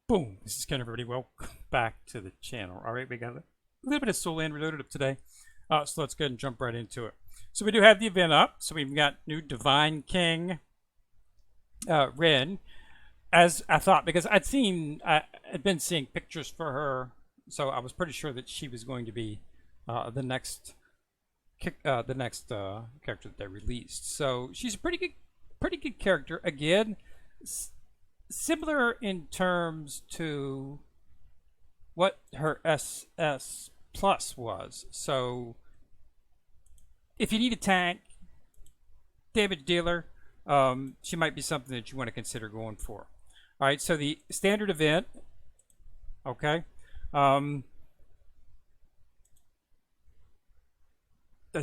Boom! This is Ken, everybody. Welcome back to the channel. All right, we got a little bit of Soul Land Reloaded up today. So let's go ahead and jump right into it. So we do have the event up. So we've got new Divine King Ren, as I thought, because I had been seeing pictures for her, so I was pretty sure that she was going to be the next character that they released. So she's a pretty good character. Again, similar in terms to what her SS Plus was. So if you need a tank, damage dealer, she might be something that you want to consider going for. All right, so the standard event, okay. As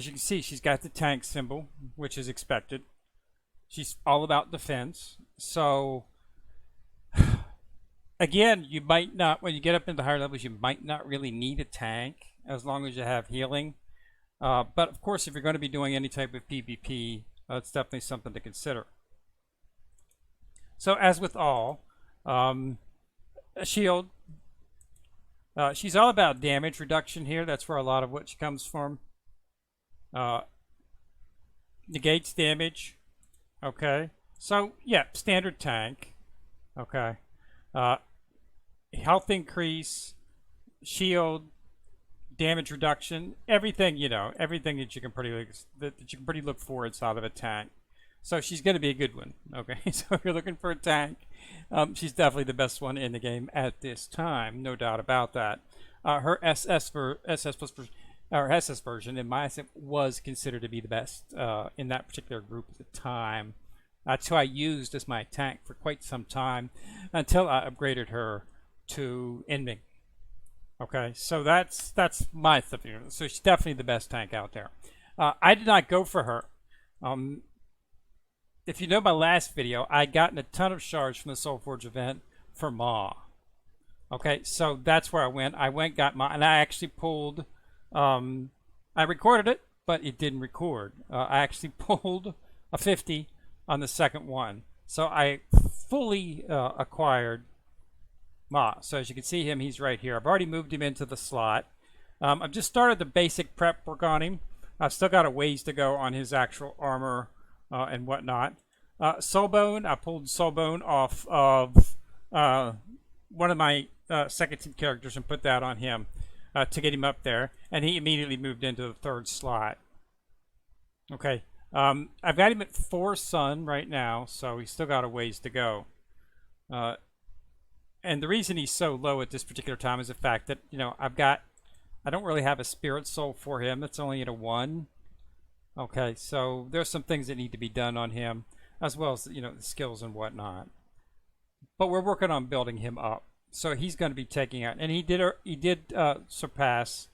you can see, she's got the tank symbol, which is expected. She's all about defense. So again, you might not, when you get up into higher levels, you might not really need a tank as long as you have healing. But of course, if you're going to be doing any type of PvP, it's definitely something to consider. So as with all, a shield. She's all about damage reduction here. That's where a lot of what she comes from. Negates damage. Okay. So yeah, standard tank. Okay. Health increase, shield, damage reduction, everything, you know, everything that you can pretty look for inside of a tank. So she's going to be a good one. Okay, so if you're looking for a tank, she's definitely the best one in the game at this time, no doubt about that. Her SS version, in my estimate, was considered to be the best in that particular group at the time. That's who I used as my tank for quite some time until I upgraded her to ending. Okay, so that's my stuff. So she's definitely the best tank out there. I did not go for her. If you know my last video, I gotten a ton of shards from the Soulforge event for Ma. Okay, so that's where I went. Got Ma, and I actually pulled. I recorded it, but it didn't record. I actually pulled a 50 on the second one, so I fully acquired Ma. So as you can see him, he's right here. I've already moved him into the slot. I've just started the basic prep work on him. I've still got a ways to go on his actual armor and whatnot. Soulbone, I pulled Soulbone off of one of my second team characters and put that on him to get him up there, and he immediately moved into the third slot. Okay. I've got him at 4 Sun right now, so he's still got a ways to go. And the reason he's so low at this particular time is the fact that, you know, I don't really have a Spirit Soul for him. It's only at a 1. Okay, so there's some things that need to be done on him, as well as, you know, the skills and whatnot. But we're working on building him up. So he's going to be taking out, and he did surpass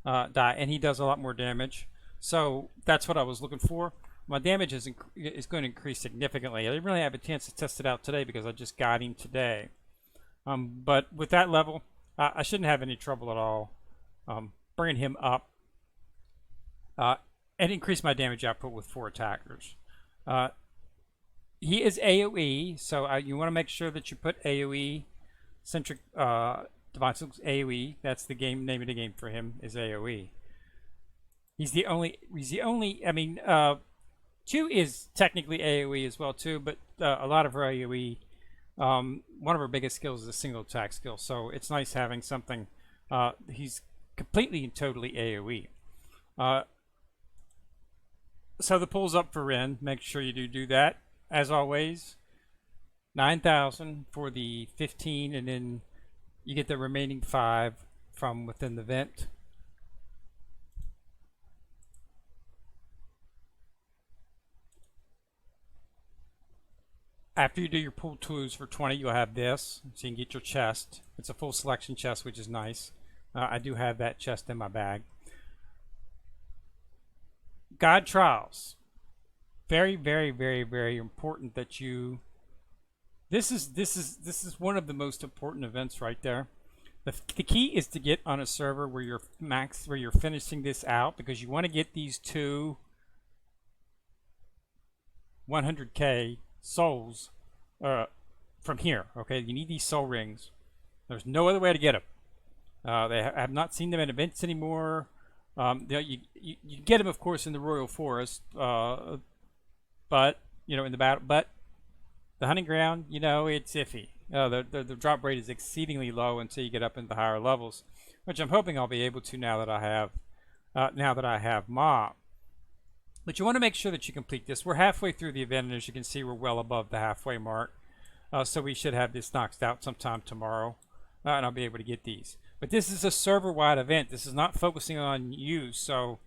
die, and he does a lot more damage. So that's what I was looking for. My damage is going to increase significantly. I didn't really have a chance to test it out today because I just got him today. But with that level, I shouldn't have any trouble at all bringing him up and increase my damage output with 4 attackers. He is AoE, so you want to make sure that you put AoE centric Divine Soul's AoE. That's the name of the game for him is AoE. He's the only. I mean, Q is technically AoE as well too, but a lot of her AoE. One of her biggest skills is a single attack skill, so it's nice having something. He's completely and totally AoE. So the pull's up for Ren. Make sure you do that. As always, 9,000 for the 15, and then you get the remaining 5 from within the vent. After you do your pull 2s for 20, you'll have this, so you can get your chest. It's a full selection chest, which is nice. I do have that chest in my bag. God Trials. Very, very, very, very important that you. This is one of the most important events right there. The key is to get on a server where you're finishing this out, because you want to get these 2 100k souls from here. Okay, you need these soul rings. There's no other way to get them. Have not seen them in events anymore. You get them, of course, in the Royal Forest, but in the battle. But the hunting ground, it's iffy. The drop rate is exceedingly low until you get up into the higher levels, which I'm hoping I'll be able to now that I have Ma. But you want to make sure that you complete this. We're halfway through the event, and as you can see, we're well above the halfway mark. So we should have this knocked out sometime tomorrow, and I'll be able to get these. But this is a server-wide event. This is not focusing on you, so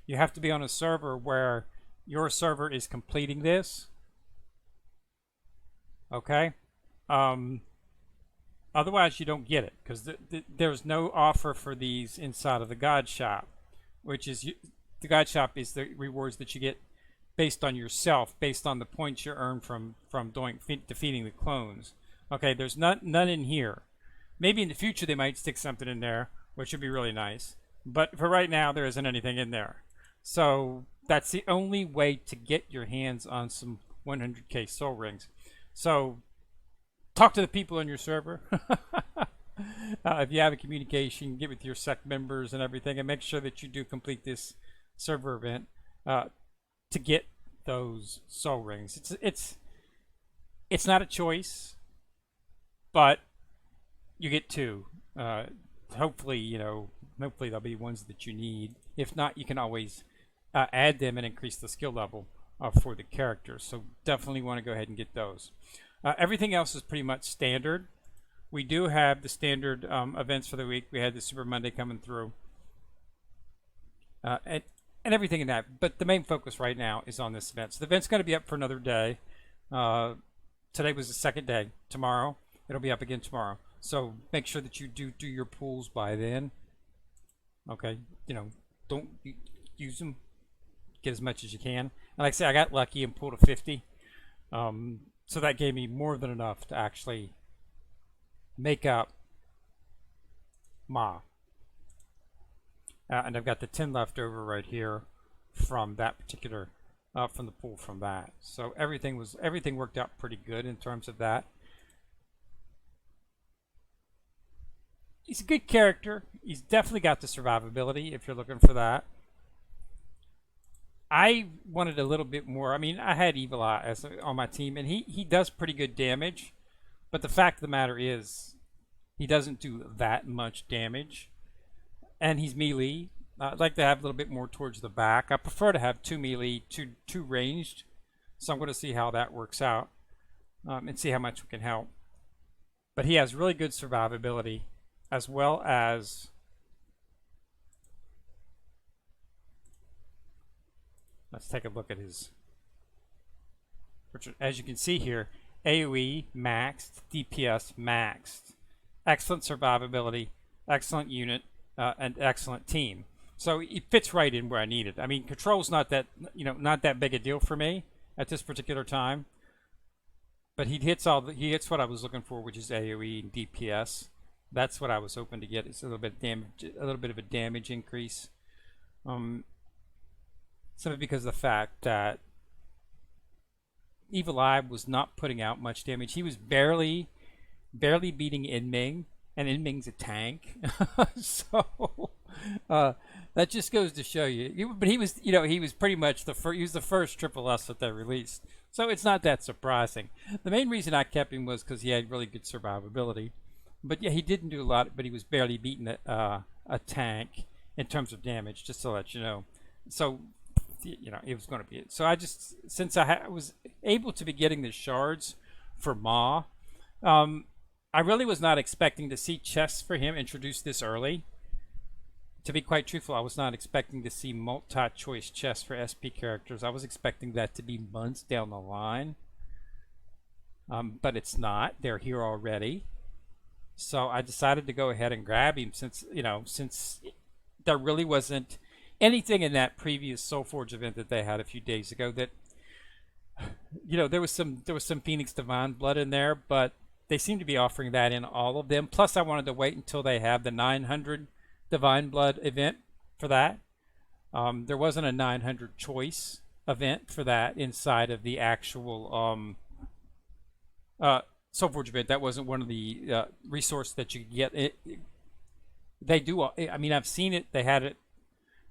you have to be on a server where your server is completing this. Okay? Otherwise, you don't get it, because there's no offer for these inside of the God Shop, which is the God Shop is the rewards that you get based on yourself, based on the points you earn from defeating the clones. Okay, there's none in here. Maybe in the future they might stick something in there, which would be really nice. But for right now, there isn't anything in there. So that's the only way to get your hands on some 100k soul rings. So talk to the people on your server. If you have a communication, get with your sect members and everything, and make sure that you do complete this server event to get those soul rings. It's not a choice, but you get two. Hopefully, hopefully they'll be ones that you need. If not, you can always add them and increase the skill level for the character. So definitely want to go ahead and get those. Everything else is pretty much standard. We do have the standard events for the week. We had the Super Monday coming through. And everything in that. But the main focus right now is on this event. So the event's going to be up for another day. Today was the second day. Tomorrow, it'll be up again tomorrow. So make sure that you do your pools by then. Okay, don't use them. Get as much as you can. And like I say, I got lucky and pulled a 50. So that gave me more than enough to actually make up Ma. And I've got the 10 left over right here from that particular, from the pool from that. So everything worked out pretty good in terms of that. He's a good character. He's definitely got the survivability if you're looking for that. I wanted a little bit more. I mean, I had Evil Eye on my team, and he does pretty good damage. But the fact of the matter is, he doesn't do that much damage. And he's melee. I'd like to have a little bit more towards the back. I prefer to have 2 melee, 2 ranged. So I'm going to see how that works out and see how much we can help. But he has really good survivability, as well as let's take a look at his, which, as you can see here, AoE maxed, DPS maxed, excellent survivability, excellent unit, and excellent team. So it fits right in where I need it. I mean, control's not that big a deal for me at this particular time, but he hits what I was looking for, which is AoE and DPS. That's what I was hoping to get. It's a little bit of damage, a little bit of a damage increase. Simply because of the fact that Evil Eye was not putting out much damage. He was barely beating Inming, and Inming's a tank. So that just goes to show you. But he was pretty much he was the first Triple S that they released. So it's not that surprising. The main reason I kept him was because he had really good survivability. But yeah, he didn't do a lot, but he was barely beating a tank in terms of damage, just to let you know. So, it was going to be it. So since I was able to be getting the shards for Ma, I really was not expecting to see chests for him introduced this early. To be quite truthful, I was not expecting to see multi-choice chests for SP characters. I was expecting that to be months down the line. But it's not. They're here already. So I decided to go ahead and grab him since there really wasn't anything in that previous Soulforge event that they had a few days ago that there was some Phoenix Divine Blood in there, but they seem to be offering that in all of them. Plus I wanted to wait until they have the 900 Divine Blood event for that. There wasn't a 900 choice event for that inside of the actual SoulForge event. That wasn't one of the resources that you could get. They do. I mean, I've seen it. They had it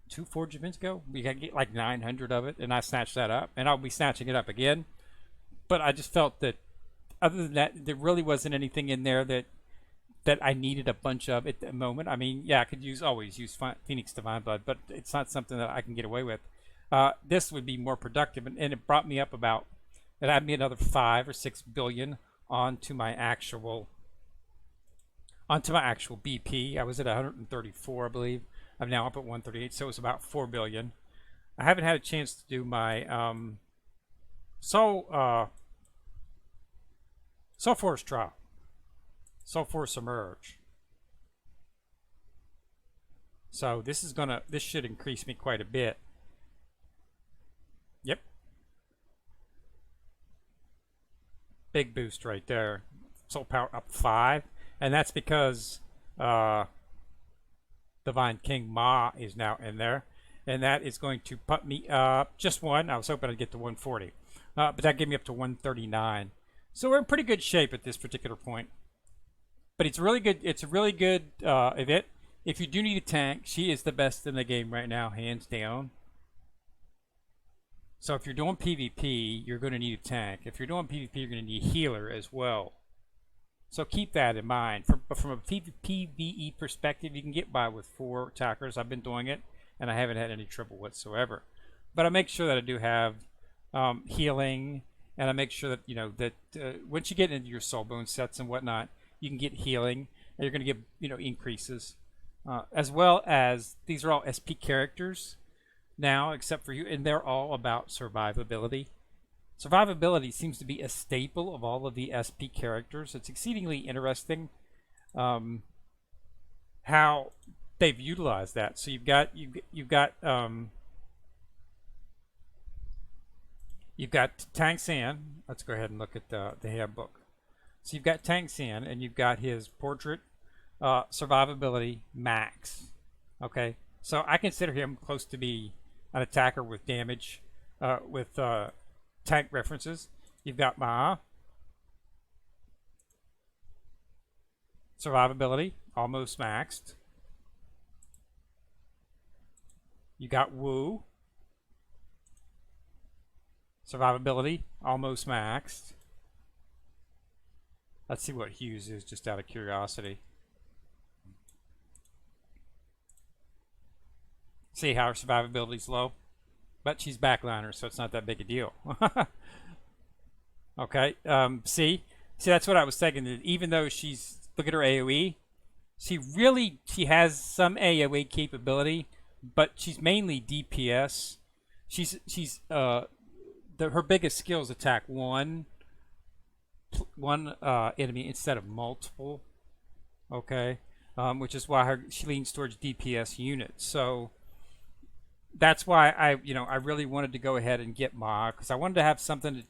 2 Forge events ago. We got to get like 900 of it, and I snatched that up, and I'll be snatching it up again. But I just felt that, other than that, there really wasn't anything in there that I needed a bunch of at the moment. I mean, yeah, I could always use Phoenix Divine Blood, but it's not something that I can get away with. This would be more productive, and it brought me up about. It added me another 5 or 6 billion onto my actual BP. I was at 134, I believe. I'm now up at 138, so it's about 4 billion. I haven't had a chance to do my Soul Force trial, Soul Force Emerge. So this should increase me quite a bit. Yep. Big boost right there. Soul power up 5, and that's because Divine King Ma is now in there, and that is going to put me up just one. I was hoping I'd get to 140, but that gave me up to 139. So we're in pretty good shape at this particular point. But it's really good. It's a really good event. If you do need a tank, she is the best in the game right now, hands down. So if you're doing PvP, you're going to need a tank. If you're doing PvP, you're going to need a healer as well. So keep that in mind. From a PvE perspective, you can get by with 4 attackers. I've been doing it, and I haven't had any trouble whatsoever. But I make sure that I do have healing, and I make sure that, you know, that once you get into your soul bone sets and whatnot, you can get healing, and you're going to get, you know, increases. As well as, these are all SP characters now, except for you, and they're all about survivability. Survivability seems to be a staple of all of the SP characters. It's exceedingly interesting how they've utilized that. So you've got Tang San. Let's go ahead and look at the handbook. So you've got Tang San, and you've got his portrait survivability max. Okay, so I consider him close to be an attacker with damage, with tank references. You've got Ma, survivability almost maxed. You got Wu, survivability almost maxed. Let's see what Hughes is, just out of curiosity. See how her survivability is low? But she's backliner, so it's not that big a deal. Okay, see, that's what I was thinking. Even though look at her AoE, she has some AoE capability, but she's mainly DPS. Her biggest skill is attack one enemy instead of multiple. Okay, which is why she leans towards DPS units. So that's why I really wanted to go ahead and get Ma, because I wanted to have something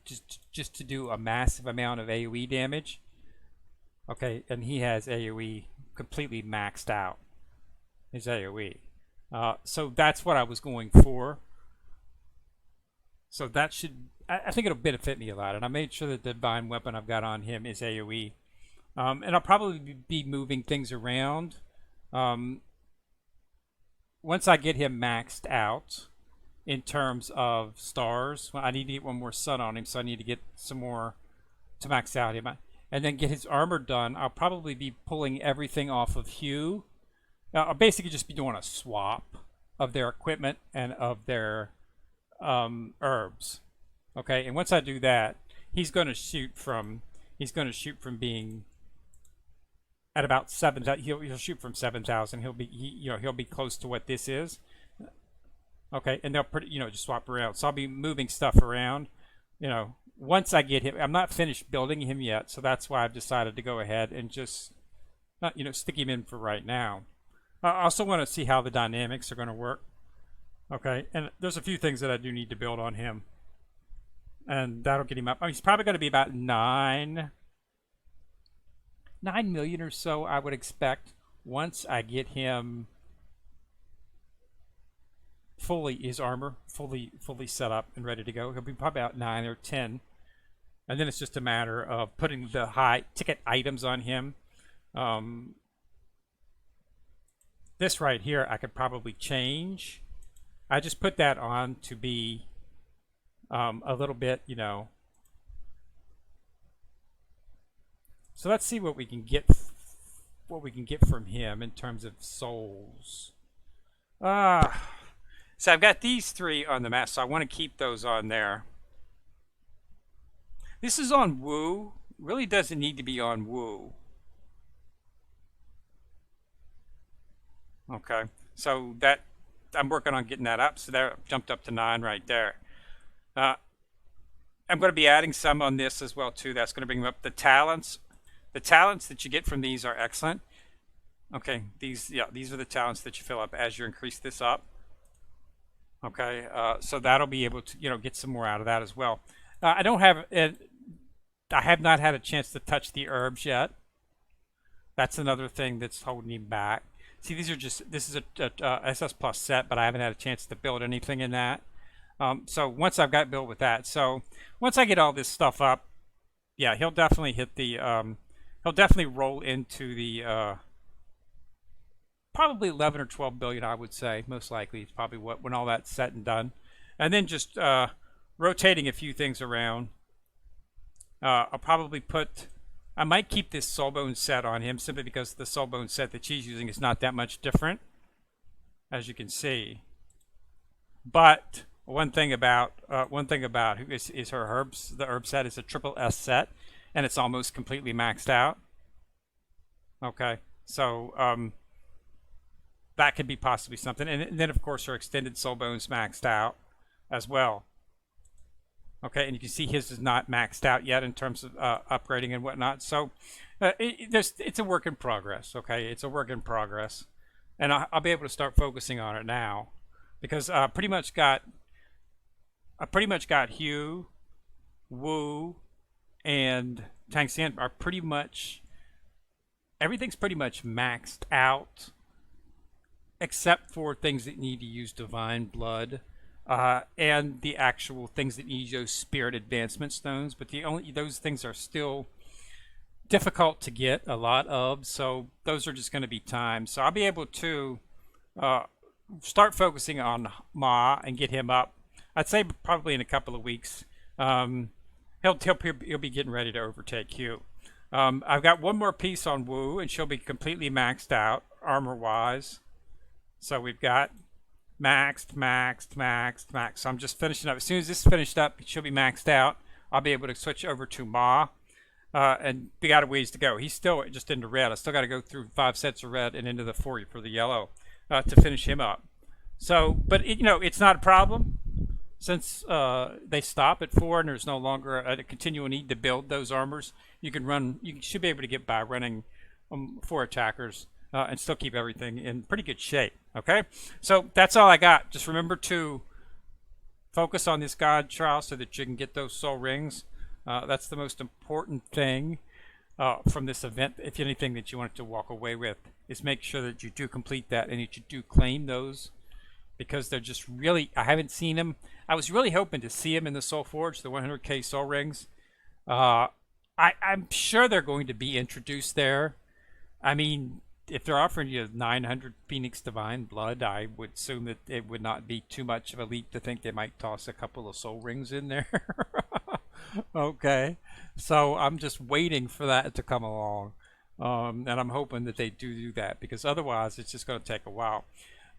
just to do a massive amount of AoE damage. Okay, and he has AoE completely maxed out, his AoE. So that's what I was going for. So that I think it'll benefit me a lot, and I made sure that the divine weapon I've got on him is AoE. And I'll probably be moving things around. Once I get him maxed out in terms of stars, I need to get one more sun on him, so I need to get some more to max out him. And then get his armor done. I'll probably be pulling everything off of Hugh. I'll basically just be doing a swap of their equipment and of their herbs. Okay, and once I do that, he's going to shoot from being at about 7,000. He'll shoot from 7,000. He'll be close to what this is. Okay, and they'll just swap around. So I'll be moving stuff around. Once I get him, I'm not finished building him yet, so that's why I've decided to go ahead and just not stick him in for right now. I also want to see how the dynamics are going to work. Okay, and there's a few things that I do need to build on him, and that'll get him up. He's probably going to be about 9 million or so, I would expect, once I get him his armor fully set up and ready to go. He'll be probably about 9 or 10. And then it's just a matter of putting the high ticket items on him. This right here, I could probably change. I just put that on to be a little bit, you know. So let's see what we can get. What we can get from him in terms of souls. So I've got these 3 on the map, so I want to keep those on there. This is on Wu. Really doesn't need to be on Wu. Okay, so that I'm working on getting that up. So that jumped up to 9 right there. I'm going to be adding some on this as well too. That's going to bring up the talents. The talents that you get from these are excellent. Okay, these are the talents that you fill up as you increase this up. Okay, so that'll be able to, you know, get some more out of that as well. I have not had a chance to touch the herbs yet. That's another thing that's holding me back. See, these are just, this is a SS Plus set, but I haven't had a chance to build anything in that. So once I've got built with that, so once I get all this stuff up, yeah, he'll definitely hit the, he'll definitely roll into the, probably 11 or 12 billion, I would say. Most likely, it's probably when all that's said and done. And then just rotating a few things around. I'll probably put, I might keep this Soulbone set on him simply because the Soulbone set that she's using is not that much different, as you can see. But one thing about is her herbs. The herb set is a triple S set, and it's almost completely maxed out. Okay, so that could be possibly something. And then, of course, her extended Soulbone's maxed out as well. Okay, and you can see his is not maxed out yet in terms of upgrading and whatnot. So it's a work in progress. Okay, it's a work in progress, and I'll be able to start focusing on it now because I pretty much got Hugh, Wu, and Tang Xian are pretty much, everything's pretty much maxed out, except for things that need to use Divine Blood. And the actual things that need those Spirit Advancement Stones, but those things are still difficult to get a lot of, so those are just going to be timed. So I'll be able to start focusing on Ma and get him up. I'd say probably in a couple of weeks. He'll be getting ready to overtake Hugh. I've got one more piece on Wu, and she'll be completely maxed out armor-wise. So we've got maxed. So I'm just finishing up. As soon as this is finished up, she'll be maxed out. I'll be able to switch over to Ma. And we got a ways to go. He's still just into red. I still got to go through 5 sets of red and into the 4 for the yellow to finish him up. So, but it's not a problem since they stop at 4 and there's no longer a continual need to build those armors. You should be able to get by running 4 attackers. And still keep everything in pretty good shape. Okay, so that's all I got. Just remember to focus on this God trial so that you can get those soul rings. That's the most important thing from this event. If anything that you want to walk away with is make sure that you do complete that and that you do claim those, because they're just really, I haven't seen them. I was really hoping to see them in the Soul Forge, the 100k soul rings. I'm sure they're going to be introduced there. I mean, if they're offering you 900 Phoenix Divine Blood, I would assume that it would not be too much of a leap to think they might toss a couple of soul rings in there. Okay, so I'm just waiting for that to come along, and I'm hoping that they do that, because otherwise it's just going to take a while.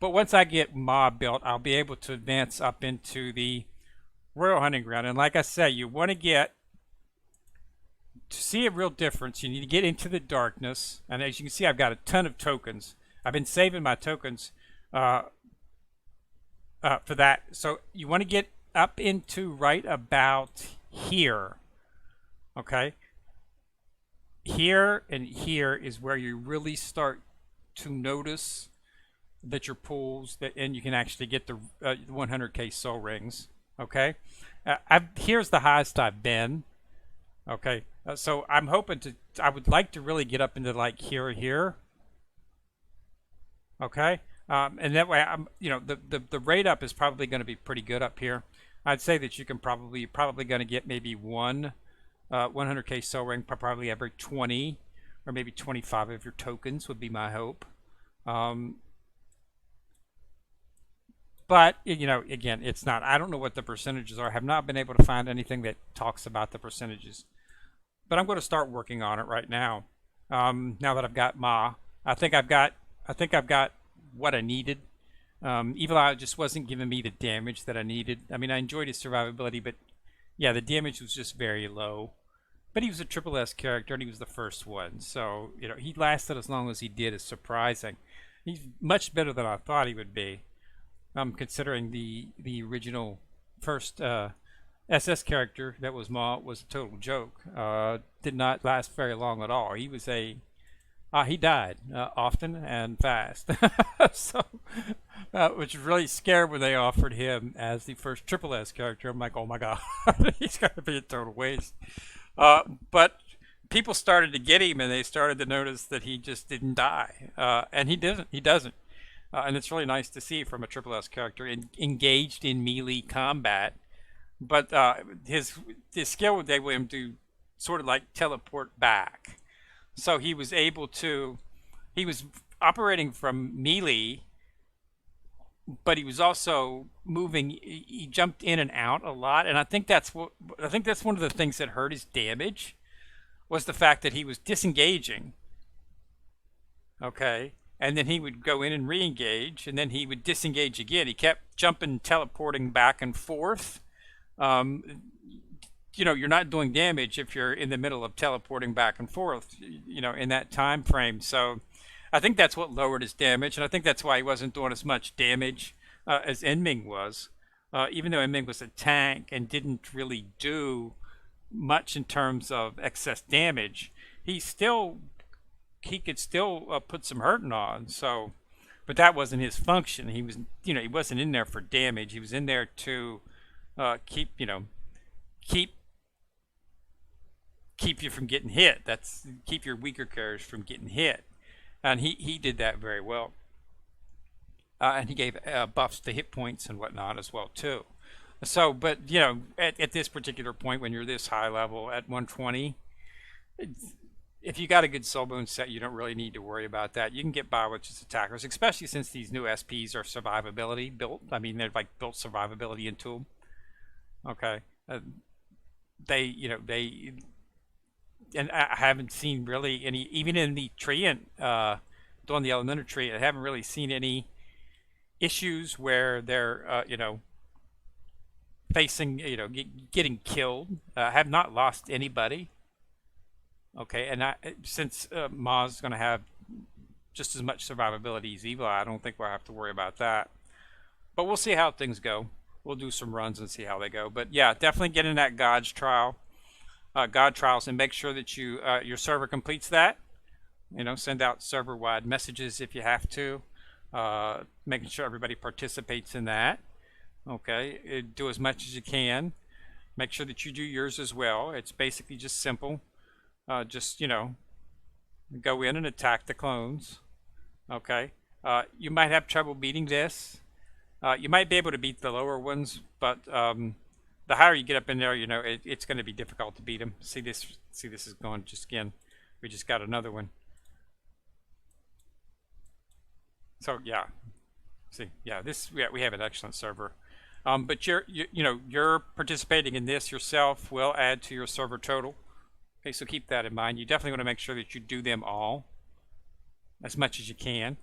But once I get Ma built, I'll be able to advance up into the Royal Hunting Ground. And like I said, you want to see a real difference, you need to get into the darkness. And as you can see, I've got a ton of tokens. I've been saving my tokens for that. So you want to get up into right about here. Okay, here and here is where you really start to notice that your pools, and you can actually get the 100k soul rings. Okay, here's the highest I've been. Okay, so I'm hoping I would like to really get up into like here. Okay, and that way the rate up is probably going to be pretty good up here. I'd say that you can probably going to get maybe one 100k soul ring probably every 20 or maybe 25 of your tokens would be my hope. Um, but again, it's not. I don't know what the percentages are. I have not been able to find anything that talks about the percentages. But I'm going to start working on it right now. Now that I've got Ma, I think I've got. I think I've got what I needed. Evil Eye just wasn't giving me the damage that I needed. I mean, I enjoyed his survivability, but yeah, the damage was just very low. But he was a triple S character, and he was the first one, so he lasted as long as he did is surprising. He's much better than I thought he would be. Considering the original first SS character that was Ma was a total joke. Did not last very long at all. He died often and fast, so which really scared when they offered him as the first Triple S character. I'm like, oh my god, he's got to be a total waste. But people started to get him, and they started to notice that he just didn't die, and he doesn't. He doesn't, and it's really nice to see from a Triple S character engaged in melee combat. But his skill would enable him to sort of like teleport back. So he was able to, he was operating from melee, but he was also moving. He jumped in and out a lot, and I think that's one of the things that hurt his damage was the fact that he was disengaging. Okay, and then he would go in and re-engage, and then he would disengage again. He kept jumping, teleporting back and forth. Um, you're not doing damage if you're in the middle of teleporting back and forth, in that time frame. So I think that's what lowered his damage, and I think that's why he wasn't doing as much damage as Enming was. Even though Enming was a tank and didn't really do much in terms of excess damage, he could still put some hurting on. So, but that wasn't his function. He was, he wasn't in there for damage. He was in there to keep keep you from getting hit. That's keep your weaker characters from getting hit, and he did that very well. And he gave buffs to hit points and whatnot as well too. So, but at this particular point, when you're this high level at 120, if you got a good soulbone set, you don't really need to worry about that. You can get by with just attackers, especially since these new SPs are survivability built. I mean, they're like built survivability into them. Okay, they and I haven't seen really any, even in the Qian, doing the elemental tree, I haven't really seen any issues where they're facing getting killed. I have not lost anybody. Okay, and since Ma's going to have just as much survivability as Evil, I don't think we'll have to worry about that. But we'll see how things go. We'll do some runs and see how they go. But yeah, definitely get in that God trials, and make sure that your server completes that. Send out server-wide messages if you have to. Making sure everybody participates in that. Okay, do as much as you can. Make sure that you do yours as well. It's basically just simple. Just go in and attack the clones. Okay, you might have trouble beating this. You might be able to beat the lower ones, but the higher you get up in there, it's going to be difficult to beat them. See this is going just again. We just got another one. So yeah, see, yeah, we have an excellent server. But you're participating in this yourself will add to your server total. Okay, so keep that in mind. You definitely want to make sure that you do them all as much as you can.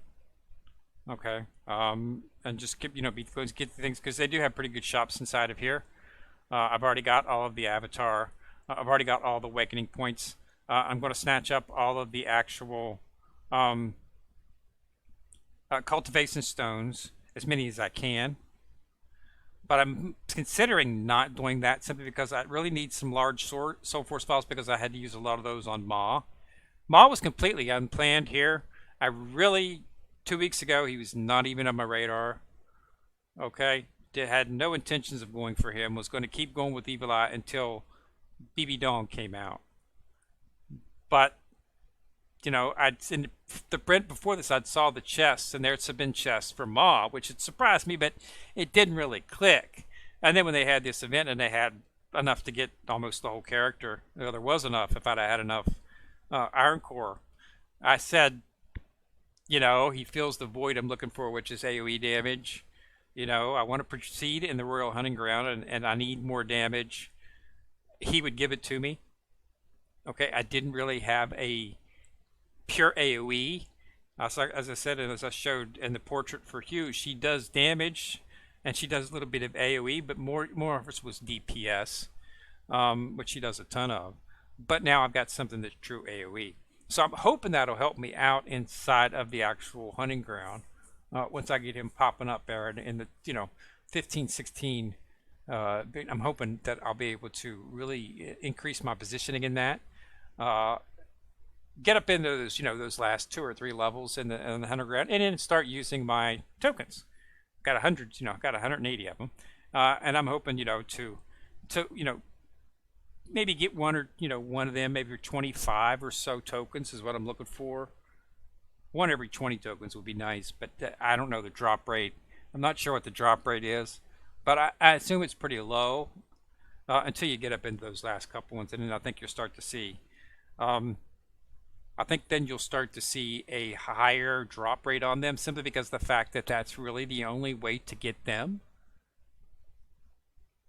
Okay, and just keep get the things, because they do have pretty good shops inside of here. I've already got all of the avatar. I've already got all the awakening points. I'm going to snatch up all of the actual cultivation stones, as many as I can. But I'm considering not doing that simply because I really need some large soul force files, because I had to use a lot of those on Ma. Ma was completely unplanned here. 2 weeks ago, he was not even on my radar. Okay, had no intentions of going for him. Was going to keep going with Evil Eye until BB Dawn came out. But in the print before this, I'd saw the chests, and there's been chests for Ma, which had surprised me, but it didn't really click. And then when they had this event and they had enough to get almost the whole character. You know, there was enough if I'd have had enough Iron Core. I said, you know, he fills the void I'm looking for, which is AoE damage. You know, I want to proceed in the Royal Hunting Ground, and I need more damage. He would give it to me. Okay, I didn't really have a pure AoE. As I said, and as I showed in the portrait for Hugh, she does damage, and she does a little bit of AoE, but more of it was DPS, which she does a ton of. But now I've got something that's true AoE. So I'm hoping that'll help me out inside of the actual hunting ground once I get him popping up there in the 15, 16. I'm hoping that I'll be able to really increase my positioning in that. Get up into those last 2 or 3 levels in the hunter ground, and then start using my tokens. Got 100, got 180 of them, and I'm hoping to maybe get one of them, maybe 25 or so tokens is what I'm looking for. One every 20 tokens would be nice, but I don't know the drop rate. I'm not sure what the drop rate is, but I assume it's pretty low until you get up into those last couple ones, and then I think you'll start to see. I think then you'll start to see a higher drop rate on them, simply because of the fact that that's really the only way to get them.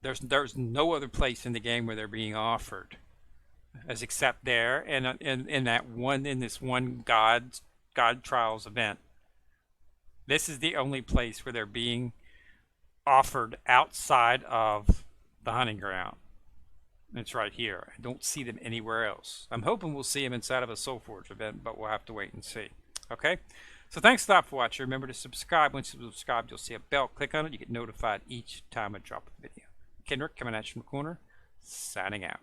There's no other place in the game where they're being offered, as except there and in this one God Trials event. This is the only place where they're being offered outside of the hunting ground. It's right here. I don't see them anywhere else. I'm hoping we'll see them inside of a Soulforge event, but we'll have to wait and see. Okay? So thanks a lot for watching. Remember to subscribe. Once you subscribe, you'll see a bell. Click on it. You get notified each time I drop a video. Kendrick coming at you from the corner, signing out.